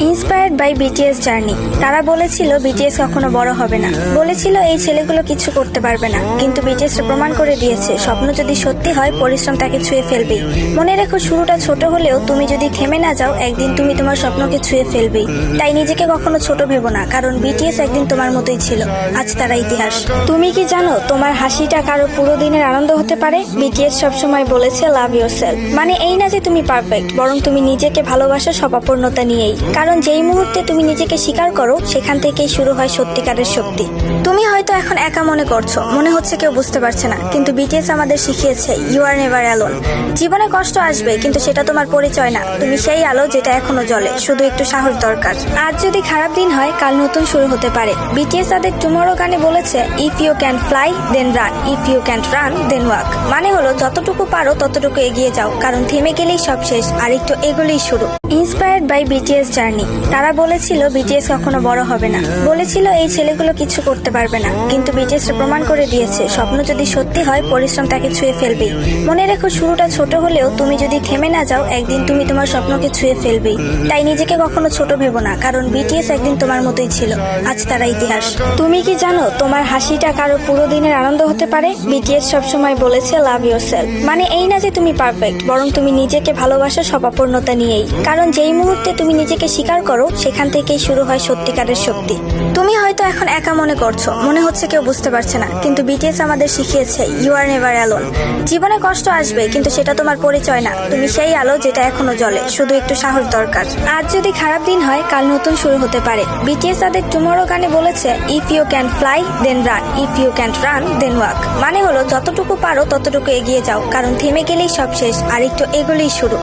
Inspired by BTS journey. তারা বলেছিল BTS কখনো বড় হবে না, বলেছিল এই ছেলেগুলো কিছু করতে পারবে না, কিন্তু বিটিএস প্রমাণ করে দিয়েছে স্বপ্ন যদি সত্যি হয় পরিশ্রম তাকে ছুঁয়ে ফেলবেই। মনে রেখো শুরুটা ছোট হলেও তুমি যদি থেমে না যাও একদিন তুমি তোমার স্বপ্নকে ছুঁয়ে ফেলবেই। তাই নিজেকে কখনো ছোট ভেবো না, কারণ বিটিএস একদিন তোমার মতোই ছিল, আজ তারা ইতিহাস। তুমি কি জানো তোমার হাসিটা কারো পুরো দিনের আনন্দ হতে পারে? বিটিএস সবসময় বলেছে লাভ ইয়োরসেলফ, মানে এই না যে তুমি পারফেক্ট, বরং তুমি নিজেকে ভালোবাসো স্বভাবপূর্ণতা নিয়েই। কারণ যেই মুহূর্তে তুমি নিজেকে স্বীকার করো সেখান থেকেই শুরু হয় সত্যিকারের শক্তি। তুমি হয়তো এখন একা মনে করছো, মনে হচ্ছে কেউ বুঝতে পারছে না, কিন্তু বিটিএস আমাদের শিখিয়েছে ইউ আর নেভার অ্যালোন। জীবনে কষ্ট আসবে, কিন্তু সেটা তোমার পরিচয় না, তুমি সেই আলো যেটা এখনো জ্বলে, শুধু একটু সাহস দরকার। আজ যদি খারাপ দিন হয় কাল নতুন শুরু হতে পারে। বিটিএস তাদের টুমরো গানে বলেছে if you can fly then run, if you can't run then walk. মানে হলো যতটুকু পারো ততটুকু এগিয়ে যাও, কারণ থেমে গেলেই সব শেষ, আর একটু এগোলেই শুরু। Inspired by BTS journey. তারা বলেছিল বিটিএস কখনো বড় হবে না, বলেছিল এই ছেলেগুলো কিছু করতে পারবে না, কিন্তু বিটিএস প্রমাণ করে দিয়েছে স্বপ্ন যদি সত্যি হয় পরিশ্রম তাকে ছুঁয়ে ফেলবেই। মনে রেখো শুরুটা ছোট হলেও তুমি যদি থেমে না যাও একদিন তুমি তোমার স্বপ্নকে ছুঁয়ে ফেলবেই। তাই নিজেকে কখনো ছোট ভেবো না, কারণ বিটিএস একদিন তোমার মতোই ছিল, আজ তারা ইতিহাস। তুমি কি জানো তোমার হাসিটা কারো পুরো দিনের আনন্দ হতে পারে? বিটিএস সবসময় বলেছে লাভ ইয়োরসেলফ, মানে এই না যে তুমি পারফেক্ট, বরং তুমি নিজেকে ভালোবাসো স্বভাবপূর্ণতা নিয়েই। কারণ যেই মুহূর্তে তুমি নিজেকে স্বীকার করো সেখান থেকেই শুরু হয় সত্যিকারের শক্তি। তুমি হয়তো এখন একা মনে করছো, মনে হচ্ছে কেউ বুঝতে পারছে না, কিন্তু বিটিএস আমাদের শিখিয়েছে ইউ আর নেভার অ্যালোন। জীবনে কষ্ট আসবে, কিন্তু সেটা তোমার পরিচয় না, তুমি সেই আলো যেটা এখনো জ্বলে, শুধু একটু সাহস দরকার। আজ যদি খারাপ দিন হয় কাল নতুন শুরু হতে পারে। বিটিএস তাদের টুমরো গানে বলেছে if you can fly then run, if you can't run then walk. মানে হলো যতটুকু পারো ততটুকু এগিয়ে যাও, কারণ থেমে গেলেই সব শেষ, আর একটু এগোলেই শুরু।